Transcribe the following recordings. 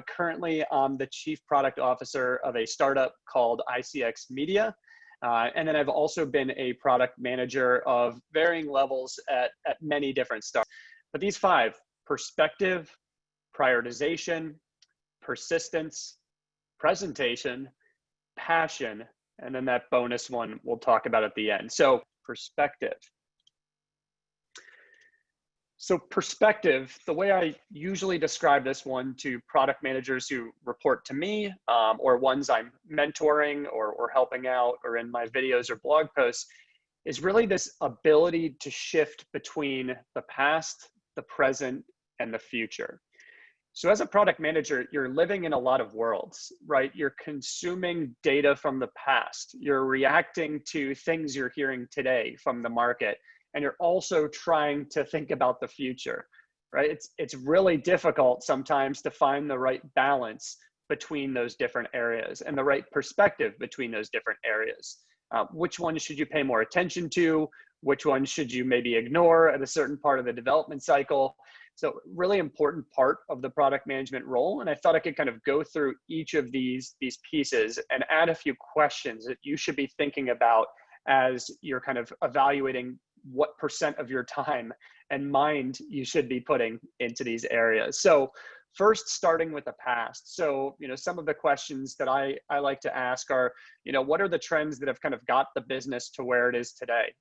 Currently, I'm the Chief Product Officer of a startup called ICX Media. And then I've also been a product manager of varying levels at many different startups. But these five: perspective, prioritization, persistence, presentation, passion, and then that bonus one we'll talk about at the end. So perspective. So perspective, the way I usually describe this one to product managers who report to me, or ones I'm mentoring or helping out or in my videos or blog posts, is really this ability to shift between the past, the present, and the future. So as a product manager, you're living in a lot of worlds, right? You're consuming data from the past. You're reacting to things you're hearing today from the market. And you're also trying to think about the future, right? It's really difficult sometimes to find the right balance between those different areas and the right perspective between those different areas. Which one should you pay more attention to? Which one should you maybe ignore at a certain part of the development cycle? So really important part of the product management role. And I thought I could kind of go through each of these pieces and add a few questions that you should be thinking about as you're kind of evaluating what % of your time and mind you should be putting into these areas. So first, starting with the past. So, some of the questions that I like to ask are, what are the trends that have kind of got the business to where it is today?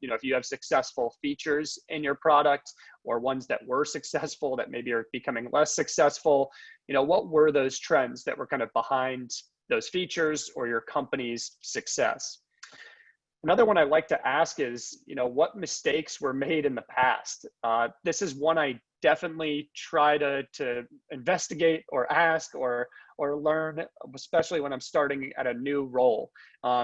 If you have successful features in your product or ones that were successful that maybe are becoming less successful, what were those trends that were kind of behind those features or your company's success? Another one I like to ask is, what mistakes were made in the past? This is one I definitely try to investigate or ask or learn, especially when I'm starting at a new role,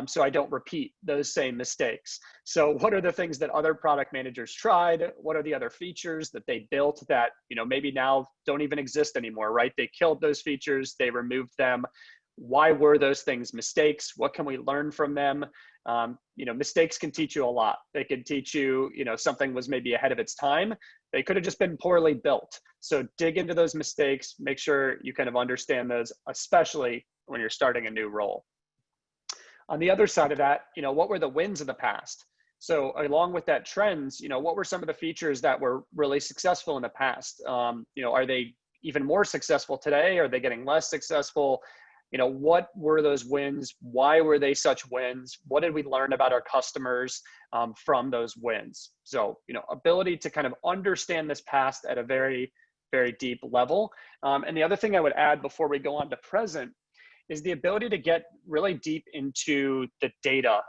so I don't repeat those same mistakes. So what are the things that other product managers tried? What are the other features that they built that, maybe now don't even exist anymore, right? They killed those features, they removed them. Why were those things mistakes? What can we learn from them? Mistakes can teach you a lot. They can teach you, something was maybe ahead of its time. They could have just been poorly built. So dig into those mistakes, make sure you kind of understand those, especially when you're starting a new role. On the other side of that, what were the wins of the past? So along with that trends, what were some of the features that were really successful in the past? Are they even more successful today? Are they getting less successful? What were those wins? Why were they such wins? What did we learn about our customers from those wins? So, ability to kind of understand this past at a very, very deep level. And the other thing I would add before we go on to present is the ability to get really deep into the data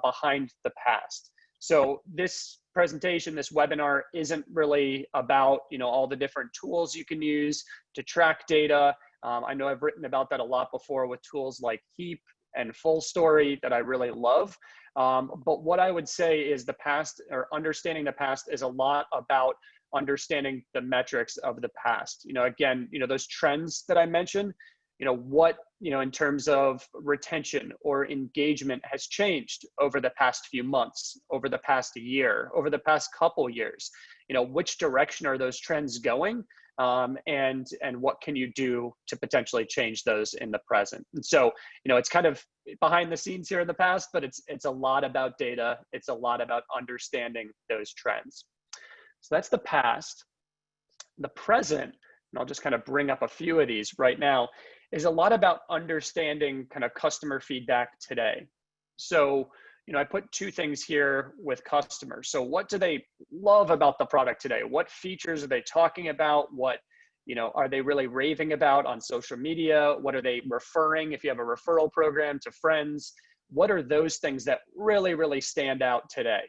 behind the past. So this presentation, this webinar isn't really about, all the different tools you can use to track data. I know I've written about that a lot before with tools like Heap and Full Story that I really love. But what I would say is the past, or understanding the past, is a lot about understanding the metrics of the past. Again, those trends that I mentioned, what, in terms of retention or engagement has changed over the past few months, over the past year, over the past couple years. Which direction are those trends going? And what can you do to potentially change those in the present? And so, it's kind of behind the scenes here in the past, but it's a lot about data. It's a lot about understanding those trends. So that's the past. The present, and I'll just kind of bring up a few of these right now, is a lot about understanding kind of customer feedback today. So, I put two things here with customers. So what do they love about the product today? What features are they talking about? What, are they really raving about on social media? What are they referring, if you have a referral program, to friends? What are those things that really, really stand out today?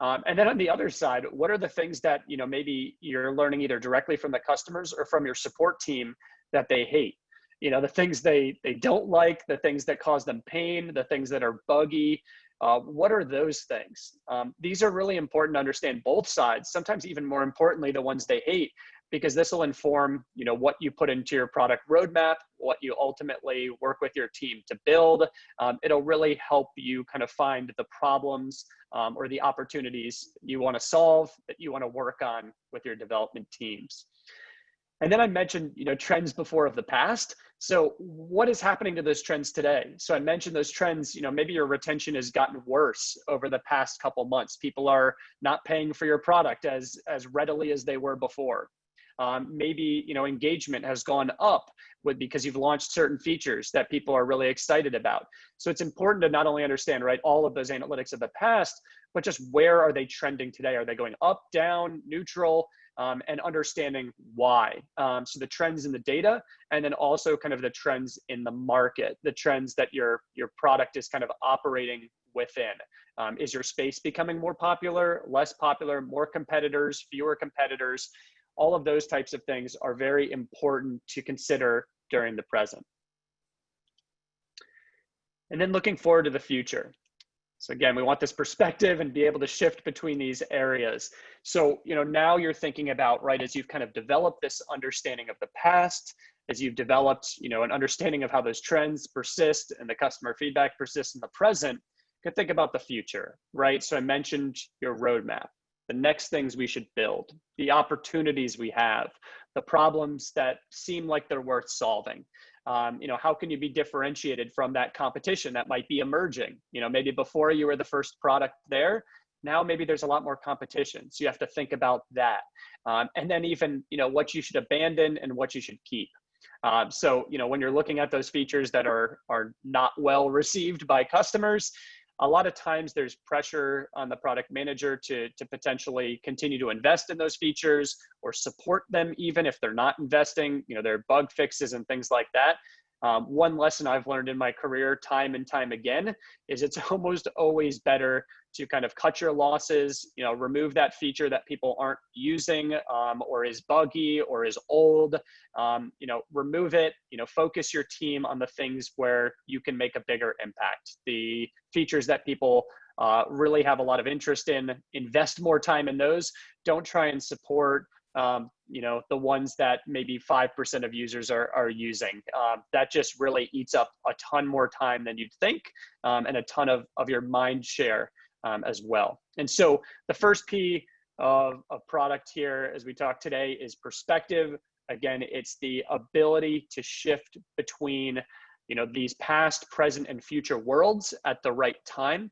And then on the other side, what are the things that, maybe you're learning either directly from the customers or from your support team that they hate? The things they don't like, the things that cause them pain, the things that are buggy. What are those things? These are really important to understand both sides, sometimes even more importantly, the ones they hate, because this will inform, what you put into your product roadmap, what you ultimately work with your team to build. It'll really help you kind of find the problems or the opportunities you want to solve, that you want to work on with your development teams. And then I mentioned, trends before of the past. So what is happening to those trends today? So I mentioned those trends, maybe your retention has gotten worse over the past couple months. People are not paying for your product as readily as they were before. Maybe, engagement has gone up because you've launched certain features that people are really excited about. So it's important to not only understand, right, all of those analytics of the past, but just where are they trending today? Are they going up, down, neutral? And understanding why. So the trends in the data, and then also kind of the trends in the market, the trends that your product is kind of operating within. Is your space becoming more popular, less popular, more competitors, fewer competitors? All of those types of things are very important to consider during the present. And then looking forward to the future. So again, we want this perspective and be able to shift between these areas. So, now you're thinking about, right, as you've kind of developed this understanding of the past, as you've developed, an understanding of how those trends persist and the customer feedback persists in the present, you can think about the future, right? So I mentioned your roadmap, the next things we should build, the opportunities we have, the problems that seem like they're worth solving. How can you be differentiated from that competition that might be emerging? Maybe before you were the first product there, now maybe there's a lot more competition. So you have to think about that. And then even, what you should abandon and what you should keep. So, when you're looking at those features that are not well received by customers, a lot of times there's pressure on the product manager to potentially continue to invest in those features or support them even if they're not investing, their bug fixes and things like that. One lesson I've learned in my career time and time again is it's almost always better to kind of cut your losses, remove that feature that people aren't using or is buggy or is old, remove it, focus your team on the things where you can make a bigger impact. The features that people really have a lot of interest in, invest more time in those. Don't try and support the ones that maybe 5% of users are using. That just really eats up a ton more time than you'd think, and a ton of your mind share as well. And so the first P of product here, as we talk today, is perspective. Again, it's the ability to shift between, these past, present, and future worlds at the right time.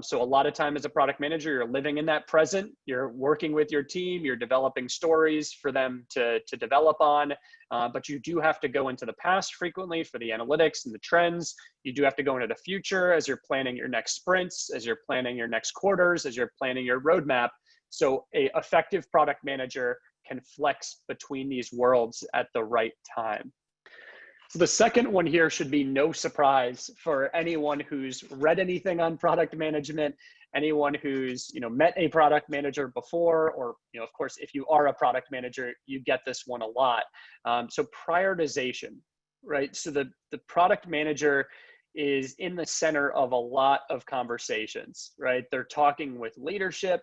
So a lot of time as a product manager, you're living in that present, you're working with your team, you're developing stories for them to develop on, but you do have to go into the past frequently for the analytics and the trends. You do have to go into the future as you're planning your next sprints, as you're planning your next quarters, as you're planning your roadmap. So a effective product manager can flex between these worlds at the right time. So the second one here should be no surprise for anyone who's read anything on product management, anyone who's met a product manager before, or of course, if you are a product manager, you get this one a lot. So prioritization, right? So the product manager is in the center of a lot of conversations, right? They're talking with leadership,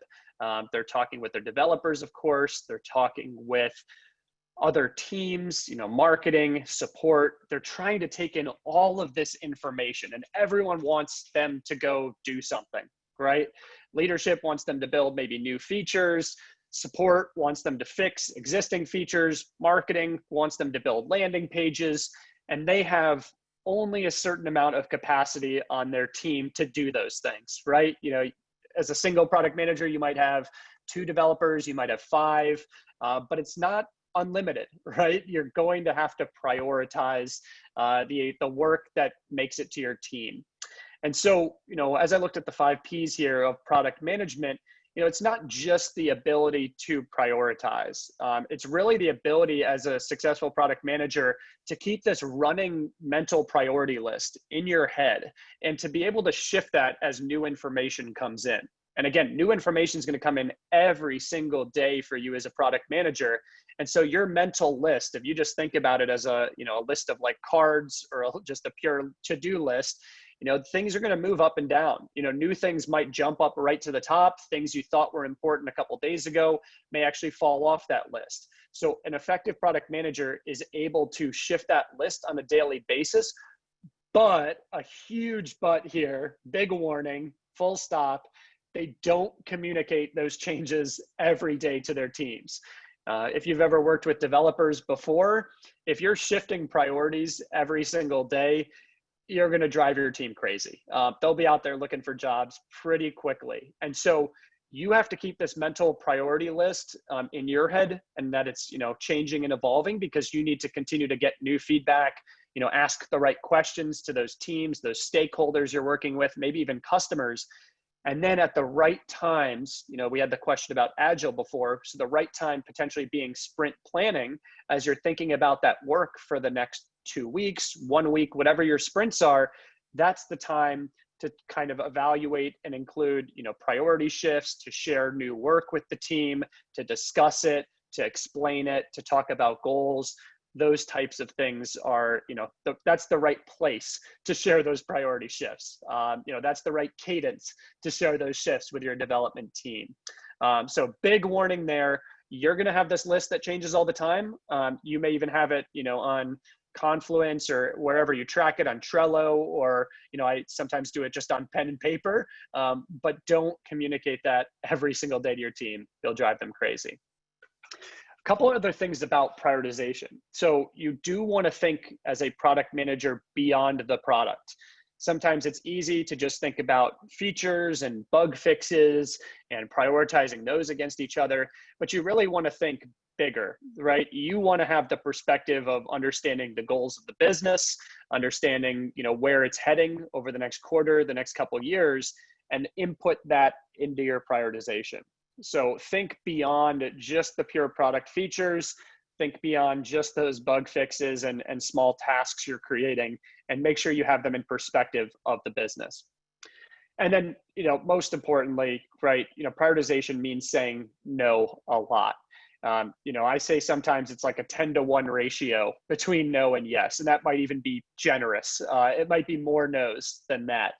they're talking with their developers, of course, they're talking with other teams, marketing, support. They're trying to take in all of this information, and everyone wants them to go do something, right? Leadership wants them to build maybe new features. Support wants them to fix existing features. Marketing wants them to build landing pages, and they have only a certain amount of capacity on their team to do those things, right? As a single product manager, you might have 2 developers, you might have 5, but it's not unlimited, right? You're going to have to prioritize the work that makes it to your team. And so, as I looked at the 5 Ps here of product management, it's not just the ability to prioritize. It's really the ability as a successful product manager to keep this running mental priority list in your head and to be able to shift that as new information comes in. And again, new information is going to come in every single day for you as a product manager. And so your mental list, if you just think about it as a list of like cards or just a pure to-do list, things are going to move up and down. New things might jump up right to the top. Things you thought were important a couple days ago may actually fall off that list. So an effective product manager is able to shift that list on a daily basis. But a huge but here, big warning, full stop. They don't communicate those changes every day to their teams. If you've ever worked with developers before, if you're shifting priorities every single day, you're going to drive your team crazy. They'll be out there looking for jobs pretty quickly. And so you have to keep this mental priority list in your head, and that it's, changing and evolving, because you need to continue to get new feedback, ask the right questions to those teams, those stakeholders you're working with, maybe even customers. And then at the right times, we had the question about Agile before. So the right time potentially being sprint planning, as you're thinking about that work for the next 2 weeks, 1 week, whatever your sprints are, that's the time to kind of evaluate and include, priority shifts, to share new work with the team, to discuss it, to explain it, to talk about goals. Those types of things are, that's the right place to share those priority shifts. That's the right cadence to share those shifts with your development team. So big warning there. You're going to have this list that changes all the time. You may even have it, on Confluence or wherever you track it, on Trello, or, I sometimes do it just on pen and paper, but don't communicate that every single day to your team. You'll drive them crazy. A couple other things about prioritization. So you do want to think as a product manager beyond the product. Sometimes it's easy to just think about features and bug fixes and prioritizing those against each other, but you really want to think bigger, right? You want to have the perspective of understanding the goals of the business, understanding, where it's heading over the next quarter, the next couple of years, and input that into your prioritization. So think beyond just the pure product features, think beyond just those bug fixes and small tasks you're creating, and make sure you have them in perspective of the business. And then, most importantly, right, prioritization means saying no a lot. I say sometimes it's like a 10-to-1 ratio between no and yes, and that might even be generous. It might be more no's than that.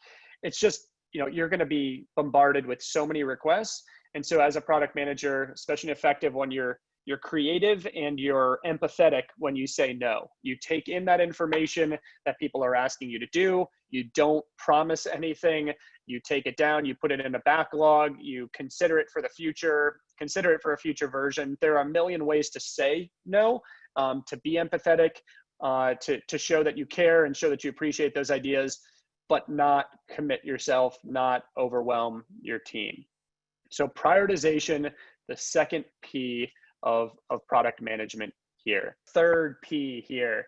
It's just, you're going to be bombarded with so many requests. And so as a product manager, especially effective when you're creative and you're empathetic when you say no. You take in that information that people are asking you to do. You don't promise anything. You take it down, you put it in a backlog, you consider it for the future, consider it for a future version. There are a million ways to say no, to be empathetic, to show that you care and show that you appreciate those ideas, but not commit yourself, not overwhelm your team. So prioritization, the second P of product management here. Third P here,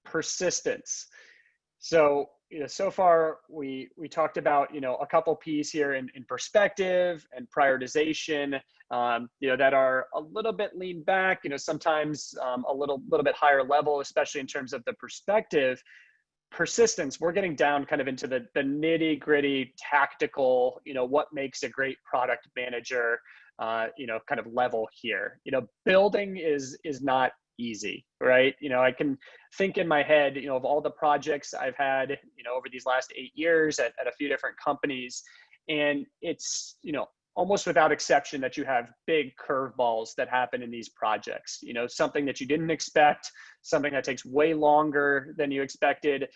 persistence. So, so far we talked about, a couple P's here in perspective and prioritization, that are a little bit lean back, sometimes a little bit higher level, especially in terms of the perspective. Persistence, we're getting down kind of into the nitty gritty tactical, what makes a great product manager, kind of level here. Building is not easy, right? I can think in my head, of all the projects I've had, over these last 8 years at a few different companies, and it's, almost without exception that you have big curveballs that happen in these projects, something that you didn't expect, something that takes way longer than you expected,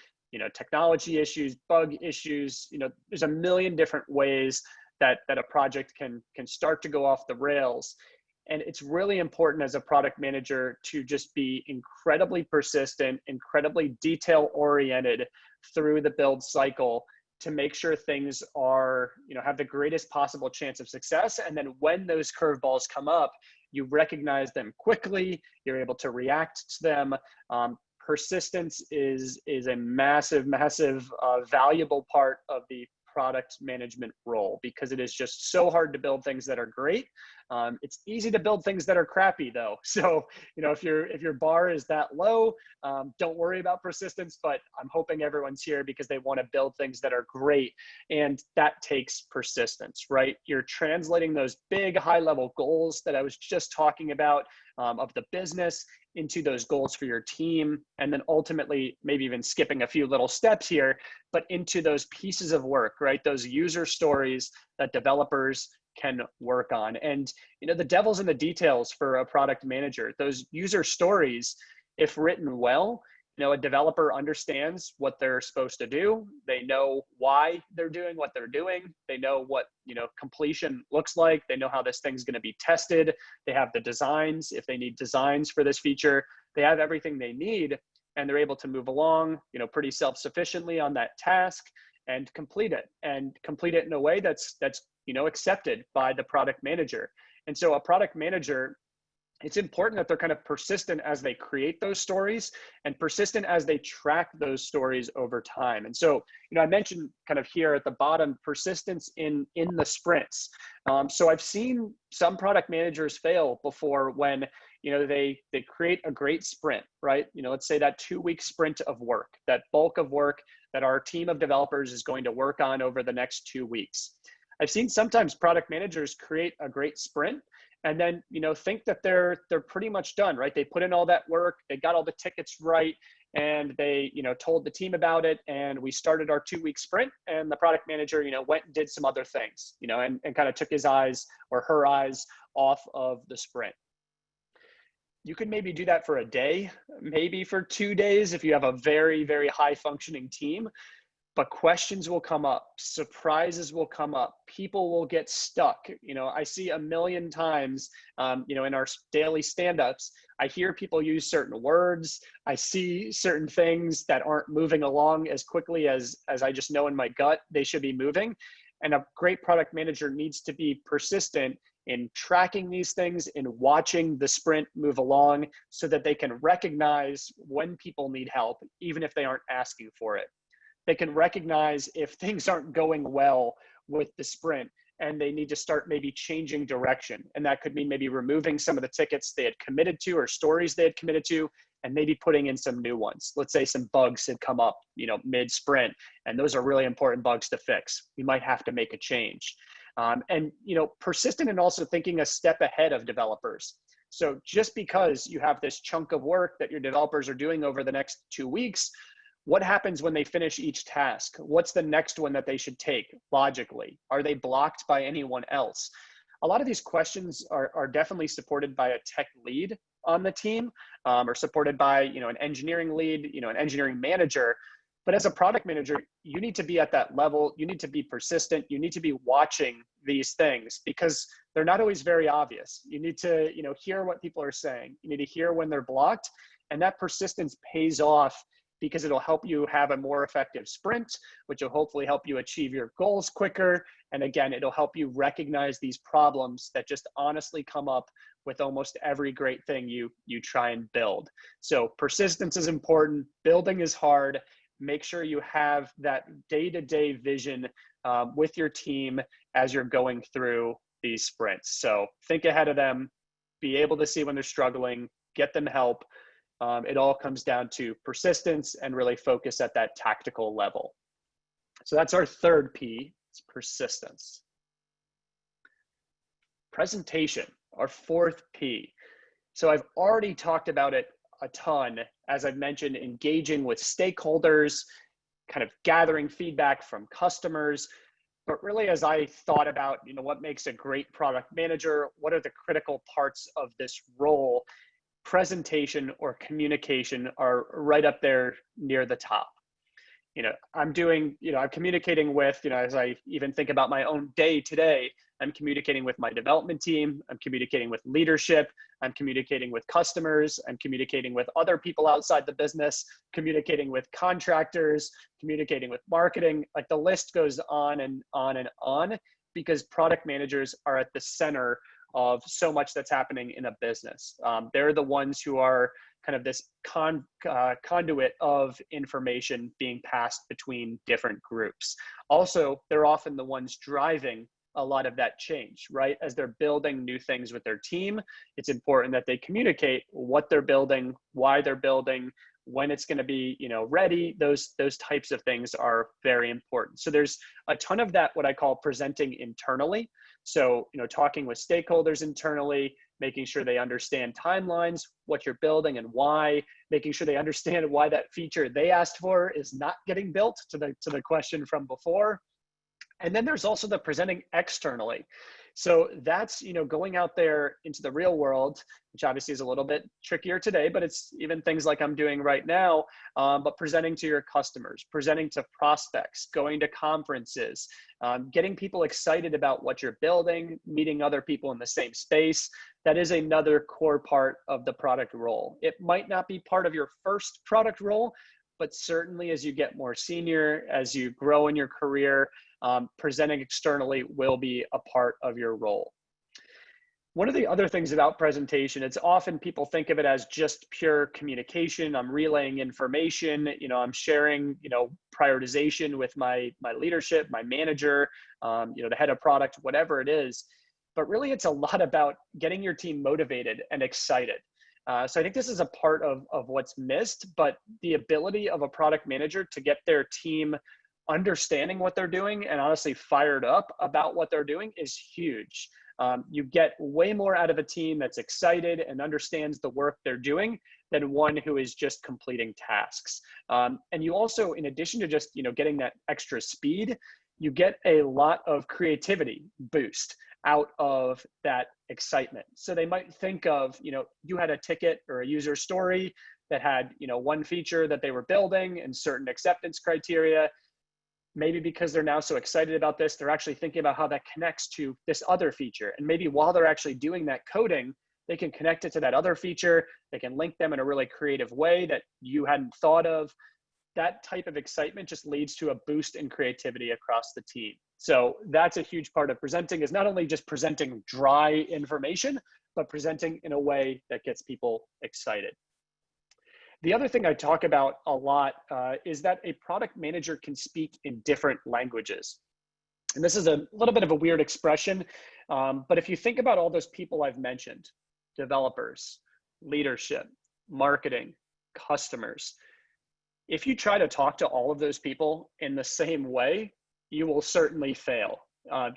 technology issues, bug issues, there's a million different ways that a project can start to go off the rails. And it's really important as a product manager to just be incredibly persistent, incredibly detail oriented through the build cycle, to make sure things are, have the greatest possible chance of success. And then when those curveballs come up, you recognize them quickly, you're able to react to them. Persistence is a massive, valuable part of the product management role, because it is just so hard to build things that are great. It's easy to build things that are crappy though. So, if your bar is that low, don't worry about persistence, but I'm hoping everyone's here because they want to build things that are great. And that takes persistence, right? You're translating those big high level goals that I was just talking about, of the business, into those goals for your team. And then ultimately, maybe even skipping a few little steps here, but into those pieces of work, right? Those user stories that developers can work on. And, the devil's in the details for a product manager. Those user stories, if written well, a developer understands what they're supposed to do. They know why they're doing what they're doing. They know what, completion looks like. They know how this thing's going to be tested. They have the designs. If they need designs for this feature, they have everything they need, and they're able to move along, pretty self-sufficiently on that task and complete it in a way that's accepted by the product manager. And so a product manager, it's important that they're kind of persistent as they create those stories and persistent as they track those stories over time. And so, I mentioned kind of here at the bottom, persistence in the sprints. So I've seen some product managers fail before when, they create a great sprint, right? Let's say that 2-week sprint of work, that bulk of work that our team of developers is going to work on over the next 2 weeks. I've seen sometimes product managers create a great sprint and then, think that they're pretty much done, right? They put in all that work, they got all the tickets right, and they, told the team about it, and we started our 2-week sprint, and the product manager, went and did some other things, and kind of took his eyes or her eyes off of the sprint. You could maybe do that for a day, maybe for 2 days if you have a very, very high functioning team. But questions will come up, surprises will come up, people will get stuck. I see a million times, in our daily stand-ups, I hear people use certain words. I see certain things that aren't moving along as quickly as I just know in my gut they should be moving. And a great product manager needs to be persistent in tracking these things, in watching the sprint move along so that they can recognize when people need help, even if they aren't asking for it. They can recognize if things aren't going well with the sprint and they need to start maybe changing direction. And that could mean maybe removing some of the tickets they had committed to or stories they had committed to, and maybe putting in some new ones. Let's say some bugs had come up, mid-sprint, and those are really important bugs to fix. You might have to make a change. And persistent in also thinking a step ahead of developers. So just because you have this chunk of work that your developers are doing over the next 2 weeks, what happens when they finish each task? What's the next one that they should take logically? Are they blocked by anyone else? A lot of these questions are definitely supported by a tech lead on the team, or supported by an engineering lead, an engineering manager. But as a product manager, you need to be at that level. You need to be persistent. You need to be watching these things because they're not always very obvious. You need to hear what people are saying. You need to hear when they're blocked, and that persistence pays off because it'll help you have a more effective sprint, which will hopefully help you achieve your goals quicker. And again, it'll help you recognize these problems that just honestly come up with almost every great thing you try and build. So persistence is important. Building is hard. Make sure you have that day-to-day vision with your team as you're going through these sprints. So think ahead of them, be able to see when they're struggling, get them help. It all comes down to persistence and really focus at that tactical level. So that's our third P, it's persistence. Presentation, our fourth P. So I've already talked about it a ton, as I've mentioned, engaging with stakeholders, kind of gathering feedback from customers. But really, as I thought about, what makes a great product manager, what are the critical parts of this role? Presentation or communication are right up there near the top. I'm communicating with, as I even think about my own day today, I'm communicating with my development team, I'm communicating with leadership, I'm communicating with customers, I'm communicating with other people outside the business, communicating with contractors, communicating with marketing, like the list goes on and on and on, because product managers are at the center of so much that's happening in a business. They're the ones who are kind of this conduit of information being passed between different groups. Also, they're often the ones driving a lot of that change, right? As they're building new things with their team, it's important that they communicate what they're building, why they're building, when it's going to be, ready. Those types of things are very important. So there's a ton of that, what I call presenting internally. So, talking with stakeholders internally, making sure they understand timelines, what you're building and why, making sure they understand why that feature they asked for is not getting built, to the question from before. And then there's also the presenting externally. So that's, going out there into the real world, which obviously is a little bit trickier today, but it's even things like I'm doing right now, but presenting to your customers, presenting to prospects, going to conferences, getting people excited about what you're building, meeting other people in the same space. That is another core part of the product role. It might not be part of your first product role, but certainly as you get more senior, as you grow in your career, presenting externally will be a part of your role. One of the other things about presentation, it's often people think of it as just pure communication. I'm relaying information, I'm sharing, prioritization with my leadership, my manager, the head of product, whatever it is. But really it's a lot about getting your team motivated and excited. So I think this is a part of what's missed, but the ability of a product manager to get their team understanding what they're doing and honestly fired up about what they're doing is huge. You get way more out of a team that's excited and understands the work they're doing than one who is just completing tasks. And you also, in addition to just getting that extra speed, you get a lot of creativity boost out of that excitement. So they might think of, you had a ticket or a user story that had, one feature that they were building and certain acceptance criteria. Maybe because they're now so excited about this, they're actually thinking about how that connects to this other feature. And maybe while they're actually doing that coding, they can connect it to that other feature. They can link them in a really creative way that you hadn't thought of. That type of excitement just leads to a boost in creativity across the team. So that's a huge part of presenting, is not only just presenting dry information, but presenting in a way that gets people excited. The other thing I talk about a lot is that a product manager can speak in different languages. And this is a little bit of a weird expression, but if you think about all those people I've mentioned, developers, leadership, marketing, customers, if you try to talk to all of those people in the same way, you will certainly fail.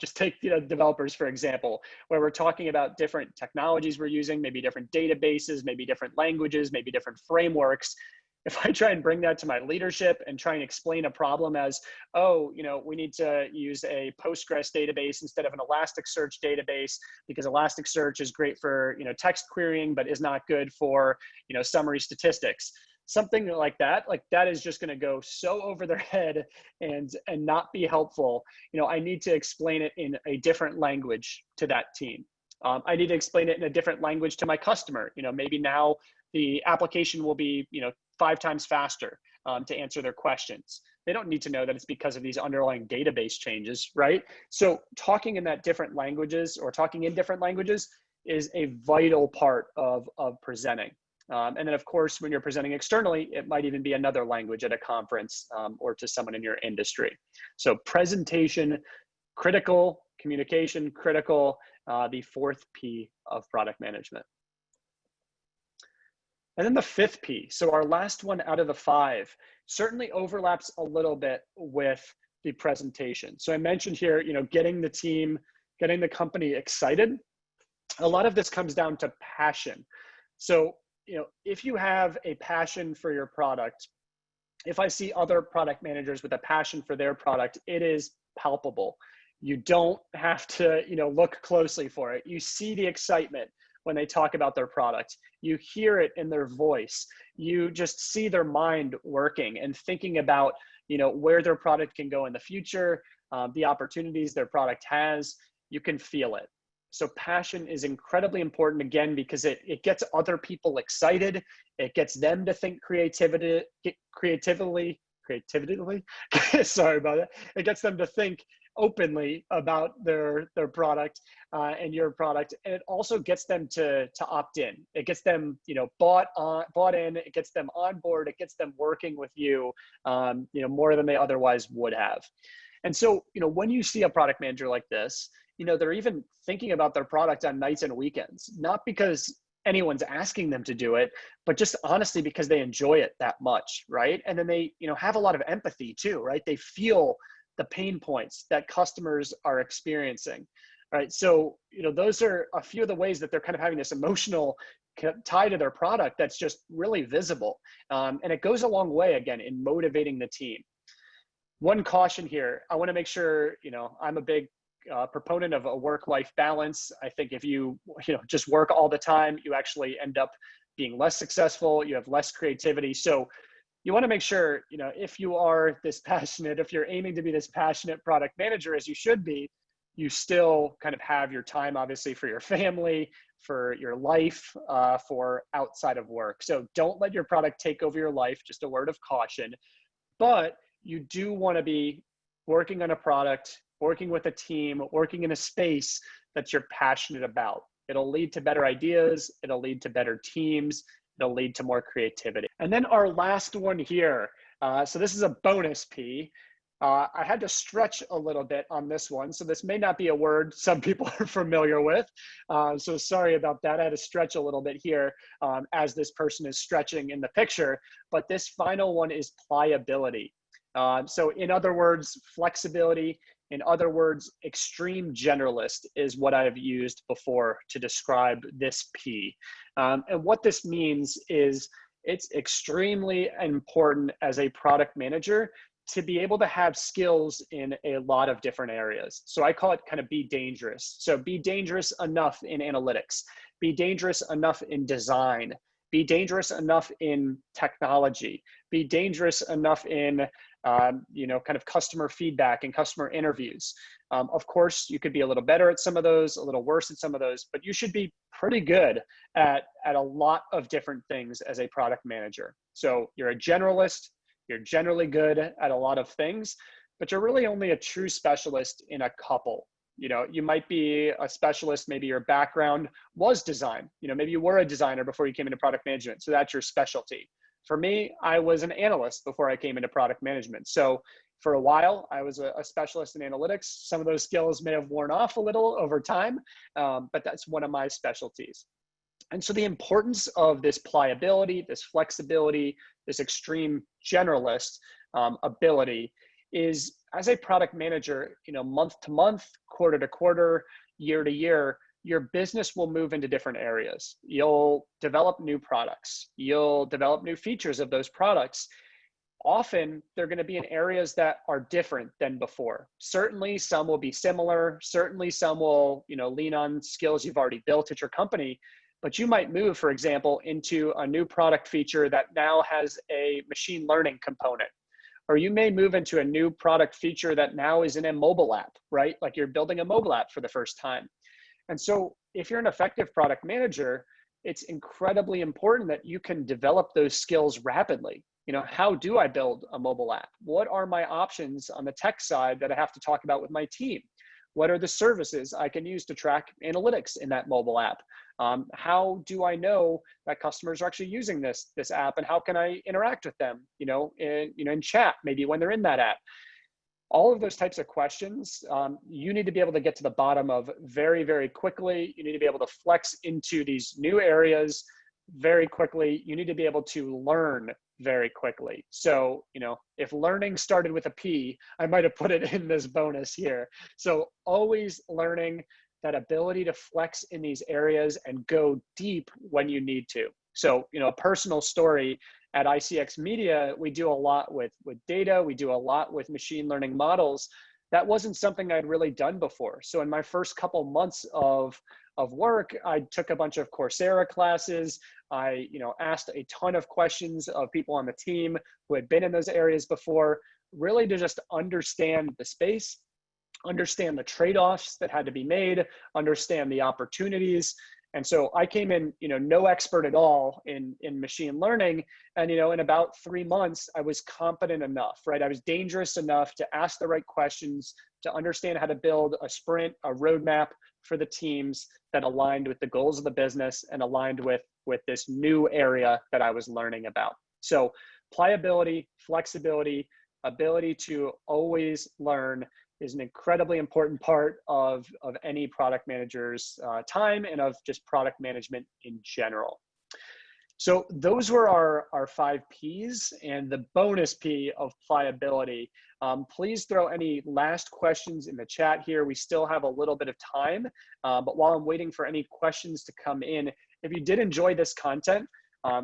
Just take developers, for example, where we're talking about different technologies we're using, maybe different databases, maybe different languages, maybe different frameworks. If I try and bring that to my leadership and try and explain a problem as, we need to use a Postgres database instead of an Elasticsearch database because Elasticsearch is great for text querying, but is not good for summary statistics. Something like that is just going to go so over their head and not be helpful. I need to explain it in a different language to that team. I need to explain it in a different language to my customer. Maybe now the application will be 5 times faster to answer their questions. They don't need to know that it's because of these underlying database changes, right? So talking in different languages or talking in different languages is a vital part of presenting. And then of course, when you're presenting externally, it might even be another language at a conference or to someone in your industry. So presentation, critical, communication, critical, the 4th P of product management. And then the 5th P, so our last one out of the 5, certainly overlaps a little bit with the presentation. So I mentioned here, getting the team, getting the company excited. A lot of this comes down to passion. So if you have a passion for your product, if I see other product managers with a passion for their product, it is palpable. You don't have to, look closely for it. You see the excitement when they talk about their product. You hear it in their voice. You just see their mind working and thinking about, where their product can go in the future, the opportunities their product has. You can feel it. So passion is incredibly important, again, because it gets other people excited. It gets them to think creatively. Sorry about that. It gets them to think openly about their product and your product. And it also gets them to opt in. It gets them, bought in. It gets them on board. It gets them working with you, more than they otherwise would have. And so, when you see a product manager like this, they're even thinking about their product on nights and weekends, not because anyone's asking them to do it, but just honestly because they enjoy it that much, right? And then they, have a lot of empathy too, right? They feel the pain points that customers are experiencing, right? So, those are a few of the ways that they're kind of having this emotional tie to their product that's just really visible. And it goes a long way, again, in motivating the team. One caution here, I want to make sure, I'm a big proponent of a work-life balance. I think if you just work all the time, you actually end up being less successful. You have less creativity. So you want to make sure, if you are this passionate, if you're aiming to be this passionate product manager, as you should be, you still kind of have your time, obviously, for your family, for your life, for outside of work. So don't let your product take over your life, just a word of caution. But you do want to be working on a product, working with a team, working in a space that you're passionate about. It'll lead to better ideas. It'll lead to better teams. It'll lead to more creativity. And then our last one here. So this is a bonus P. I had to stretch a little bit on this one. So this may not be a word some people are familiar with. So sorry about that. I had to stretch a little bit here as this person is stretching in the picture. But this final one is pliability. So in other words, flexibility. In other words, extreme generalist is what I've used before to describe this P. And what this means is it's extremely important as a product manager to be able to have skills in a lot of different areas. So I call it kind of be dangerous. So be dangerous enough in analytics, be dangerous enough in design, be dangerous enough in technology, be dangerous enough in kind of customer feedback and customer interviews. Of course, you could be a little better at some of those, a little worse at some of those, but you should be pretty good at a lot of different things as a product manager. So you're a generalist, you're generally good at a lot of things, but you're really only a true specialist in a couple. You might be a specialist, maybe your background was design. Maybe you were a designer before you came into product management, so that's your specialty. For me, I was an analyst before I came into product management. So for a while, I was a specialist in analytics. Some of those skills may have worn off a little over time, but that's one of my specialties. And so the importance of this pliability, this flexibility, this extreme generalist ability is, as a product manager, month to month, quarter to quarter, year to year, your business will move into different areas. You'll develop new products. You'll develop new features of those products. Often they're going to be in areas that are different than before. Certainly some will be similar. Certainly some will, lean on skills you've already built at your company. But you might move, for example, into a new product feature that now has a machine learning component. Or you may move into a new product feature that now is in a mobile app, right? Like you're building a mobile app for the first time. And so if you're an effective product manager, it's incredibly important that you can develop those skills rapidly. How do I build a mobile app? What are my options on the tech side that I have to talk about with my team? What are the services I can use to track analytics in that mobile app? How do I know that customers are actually using this app, and how can I interact with them, in chat, maybe when they're in that app? All of those types of questions, you need to be able to get to the bottom of very, very quickly. You need to be able to flex into these new areas very quickly. You need to be able to learn very quickly. So, if learning started with a P, I might have put it in this bonus here. So always learning, that ability to flex in these areas and go deep when you need to. So, a personal story at ICX Media, we do a lot with data. We do a lot with machine learning models. That wasn't something I'd really done before. So in my first couple months of work, I took a bunch of Coursera classes. I, asked a ton of questions of people on the team who had been in those areas before, really to just understand the space, understand the trade-offs that had to be made, understand the opportunities. And so I came in, no expert at all in machine learning. And, in about 3 months, I was competent enough, right? I was dangerous enough to ask the right questions, to understand how to build a sprint, a roadmap for the teams that aligned with the goals of the business and aligned with this new area that I was learning about. So pliability, flexibility, ability to always learn is an incredibly important part of any product manager's time and of just product management in general. So those were our 5 Ps, and the bonus P of pliability. Please throw any last questions in the chat here. We still have a little bit of time, but while I'm waiting for any questions to come in, if you did enjoy this content,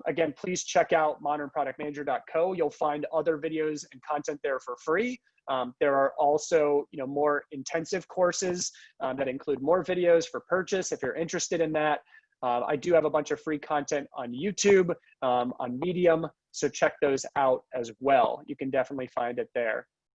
Again, please check out modernproductmanager.co. You'll find other videos and content there for free. There are also, more intensive courses that include more videos for purchase if you're interested in that. I do have a bunch of free content on YouTube, on Medium, so check those out as well. You can definitely find it there.